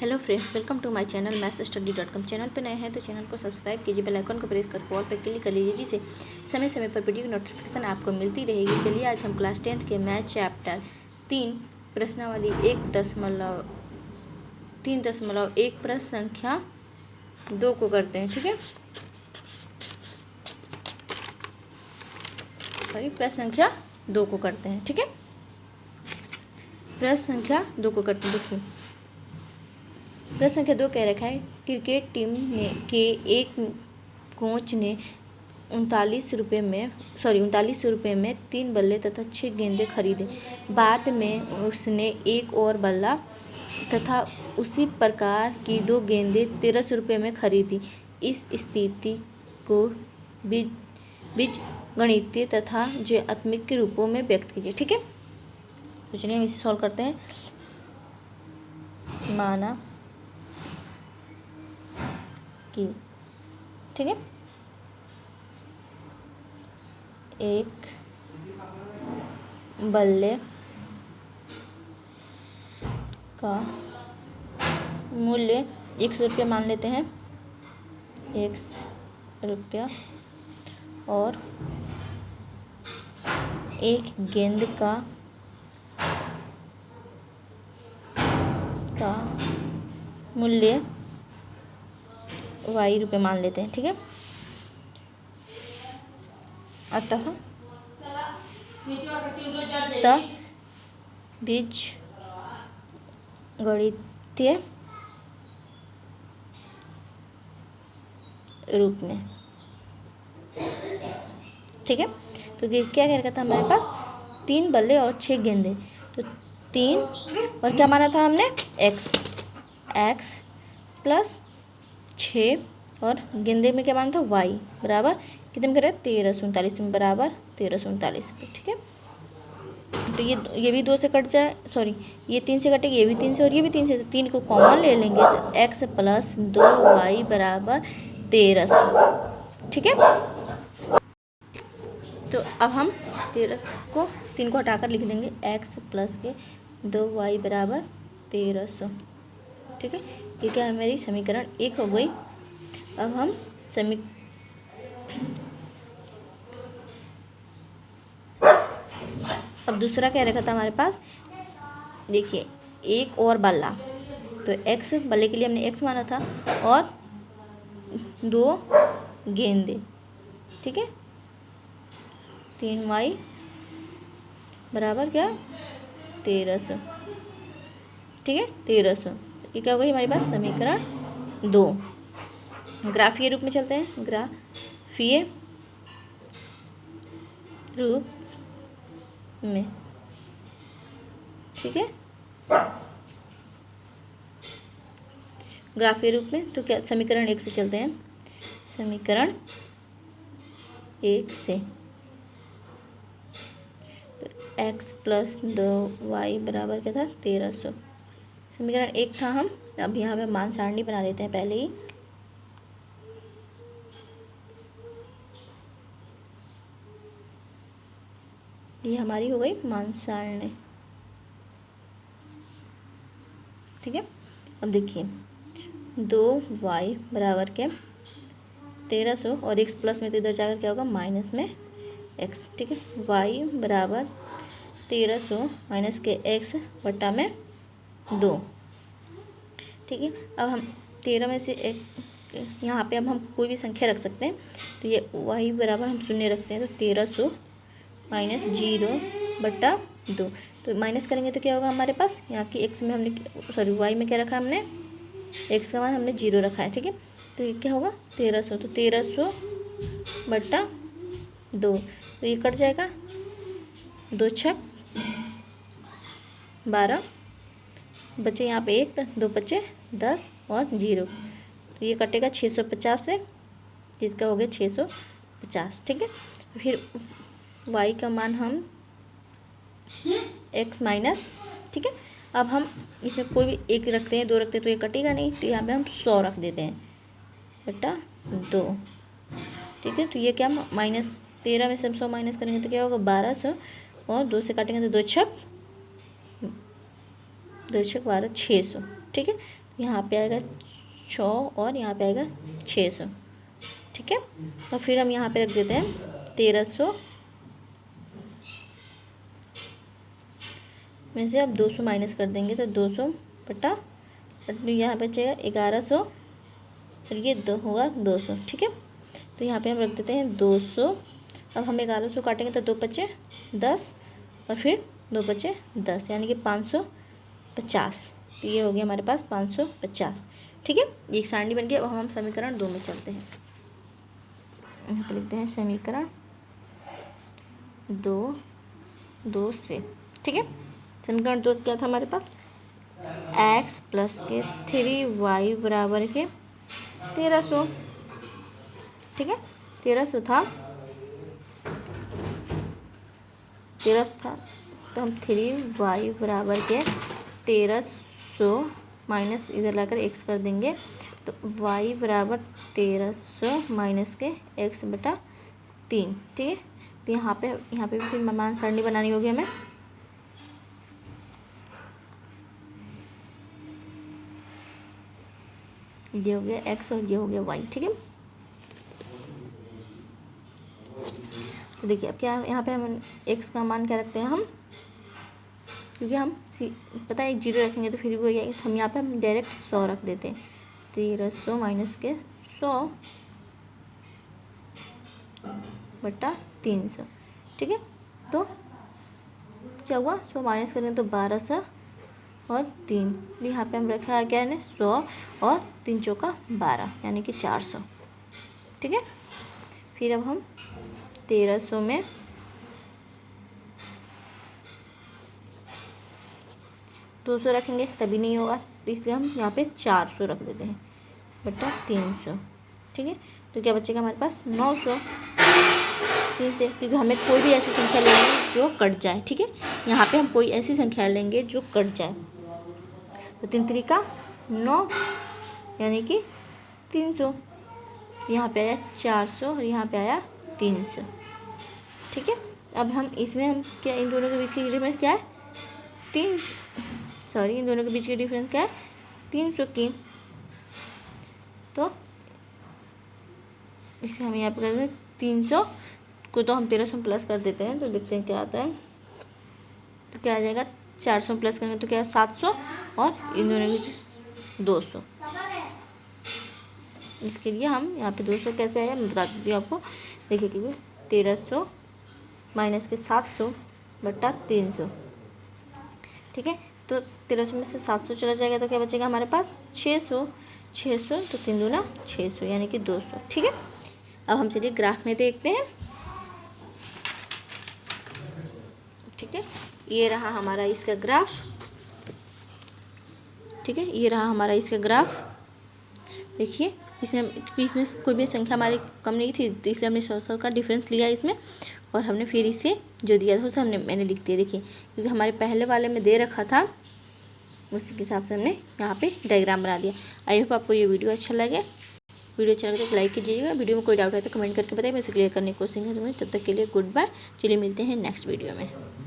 Hello friends, welcome to my channel mathsstudy.com। Channel पर नए हैं तो चैनल को सब्सक्राइब कीजिए, बेल आइकन को प्रेस करके ऑल पे क्लिक कर लीजिए, जिससे समय समय पर वीडियो की नोटिफिकेशन आपको मिलती रहेगी। चलिए आज हम क्लास 10th के मैथ चैप्टर 3 प्रश्नावली 3.1 प्रश्न संख्या 2 को करते हैं। ठीक है, प्रश्न संख्या 2 को करते हैं। ठीक है, प्रश्न संख्या 2 को करते हैं। देखिए, प्रश्न संख्या 2 कह रखा है, क्रिकेट टीम के एक कोच ने 3900 रुपये में 3 बल्ले तथा 6 गेंदें खरीदे। बाद में उसने एक और बल्ला तथा उसी प्रकार की 2 गेंदें 1300 रुपये में खरीदी। इस स्थिति को बीजगणितीय तथा ज्यामितीय रूपों में व्यक्त कीजिए। ठीक है, तो चलिए हम इसे सॉल्व करते हैं। माना कि ठीक है, एक बल्ले का मूल्य 100 रुपया मान लेते हैं, 100 रुपया, और एक गेंद का मूल्य y रुपये मान लेते हैं। ठीक है, अतः बीजगणितीय रूप में। ठीक है, तो क्या कह रखा था हमारे पास, 3 बल्ले और 6 गेंदे। तो 3 और क्या माना था हमने, x प्लस 6 और गेंदे में क्या माना था, y बराबर कितने में, करें 1339 में, बराबर 1339। ठीक है, तो ये भी 2 से कट जाए, सॉरी ये 3 से कटेगी, ये भी 3 से और ये भी 3 से, तो 3 को कॉमन ले लेंगे तो x प्लस 2y बराबर 1300। ठीक है, तो अब हम 3 को हटाकर लिख देंगे, x प्लस के 2y बराबर 1300। ठीक है, ये क्या है, मेरी समीकरण 1 हो गई। अब हम अब दूसरा क्या रखा था हमारे पास, देखिए, एक और बल्ला, तो x बल्ले के लिए हमने x माना था, और 2 गेंदे। ठीक है, 3y बराबर क्या, 1300। ठीक है, 1300, ये क्या हो गई हमारे पास, समीकरण 2। ग्राफीय रूप में चलते हैं, ग्राफीय रूप में। ठीक है, ग्राफीय रूप में तो क्या, समीकरण 1 से चलते हैं। समीकरण 1 से तो x प्लस 2y बराबर क्या था, 1300। समीकरण 1 था। हम अब यहाँ पे मान सारणी बना लेते हैं पहले ही। ये हमारी हो गई मान सारणी। ठीक है, अब देखिए, 2y बराबर के 1300 और x प्लस में तो इधर जाकर क्या होगा, माइनस में x। ठीक है, y बराबर 1300 माइनस के x बटा में 2। ठीक है, अब हम 13 में से एक, यहाँ पे अब हम कोई भी संख्या रख सकते हैं, तो ये y बराबर हम 0 रखते हैं, तो 1300 माइनस 0 बटा 2, तो माइनस करेंगे तो क्या होगा हमारे पास, यहाँ की x में हमने, सॉरी y में क्या रखा है हमने, x का मान हमने 0 रखा है। ठीक है, तो ये क्या होगा, 1300, तो 1300 बटा 2, तो ये कट जाएगा, 2 छक 12, बचे यहाँ पे 1, 2 बचे 10 और 0, तो ये कटेगा 650 से, इसका हो गया 650। ठीक है, फिर y का मान हम x माइनस। ठीक है, अब हम इसमें कोई भी 1 रखते हैं, 2 रखते हैं तो ये कटेगा नहीं, तो यहाँ पे हम 100 रख देते हैं बटा 2। ठीक है, तो ये क्या, माइनस 13 में से हम 100 माइनस करेंगे तो क्या होगा, 1200, और 2 से काटेंगे तो 2 छक 12, 600। ठीक है, यहाँ पे आएगा 6 और यहाँ पे आएगा 600, ठीक है। और फिर हम यहाँ पे रख देते हैं 1300 में से अब 200 माइनस कर देंगे तो 200 बटा यहाँ बचेगा 1100 और ये होगा 200, ठीक है। तो यहाँ पे हम रख देते हैं 200। अब हम 1100 काटेंगे तो 2 बचे 10 और फिर 2 बचे 10 यानी कि 550। तो ये हो गया हमारे पास 550, ठीक है। एक सारणी बन गया। अब हम समीकरण 2 में चलते हैं। यहाँ पर लिखते हैं समीकरण 2 से, ठीक है। समीकरण 2 क्या था हमारे पास, x प्लस के 3y बराबर के 1300, ठीक है। 1300 था तो हम 3y बराबर के 1300 माइनस इधर लाकर x कर देंगे तो y बराबर 1300 माइनस के x बटा 3, ठीक है। तो यहाँ पे भी फिर मान सारणी बनानी होगी हमें। ये हो गया x और ये हो गया y, ठीक है। तो देखिए अब क्या यहाँ पे हम x का मान क्या रखते हैं हम, क्योंकि हम पता है 0 रखेंगे तो फिर भी वही आएगा। हम यहाँ पे हम डायरेक्ट 100 रख देते हैं। 1300 माइनस के 100 बटा 300, ठीक है। तो क्या हुआ, 100 माइनस करेंगे तो 1200 और 3, यहाँ पे हम रखा है क्या है 100 और 3 चौका 12 यानी कि 400, ठीक है। फिर अब हम 1300 में 200 रखेंगे तभी नहीं होगा, तो इसलिए हम यहाँ पे 400 रख देते हैं बटा 300, ठीक है। तो क्या बचेगा हमारे पास 900 3 से, क्योंकि हमें कोई भी ऐसी संख्या लेंगे जो कट जाए, ठीक है। यहाँ पे हम कोई ऐसी संख्या लेंगे जो कट जाए। तो 3 3 9 यानी कि 300। यहाँ पे आया 400 और यहाँ पे आया 300, ठीक है। अब हम इसमें हम क्या इन दोनों के बीच की डिफरेंस क्या है, इन दोनों के बीच की डिफरेंस क्या है 300 की। तो इसे हम यहाँ पे कर दें 300 को तो हम 1300 प्लस कर देते हैं। तो देखते हैं क्या आता है। तो क्या आ जाएगा 400 प्लस करेंगे तो क्या है 700 और इन दोनों के बीच 200। इसके लिए हम यहाँ पे 200 कैसे आया मैं बता देती हूँ आपको। देखिए कि 1300 माइनस के 700 बटा 300, ठीक है। तो 1300 में से 700 चला जाएगा तो क्या बचेगा हमारे पास 600 तो 3 दूना 600 यानी कि 200, ठीक है। अब हम चलिए ग्राफ में देखते हैं, ठीक है। ये रहा हमारा इसका ग्राफ, ठीक है। ये रहा हमारा इसका ग्राफ। देखिए इसमें कोई भी संख्या हमारी कम नहीं थी तो इसलिए हमने 100 का डिफरेंस लिया इसमें और हमने फिर इसे जो दिया था उसे मैंने लिख दिया। देखिए क्योंकि हमारे पहले वाले में दे रखा था उसी के हिसाब से हमने यहाँ पे डायग्राम बना दिया। आई होप आपको ये वीडियो अच्छा लगे। वीडियो अच्छा लगे तो लाइक कीजिएगा। वीडियो में कोई डाउट है तो कमेंट करके बताइए, मैं इसे क्लियर करने की कोशिश करूँगी। तब तक के लिए गुड बाय। चलिए मिलते हैं नेक्स्ट वीडियो में।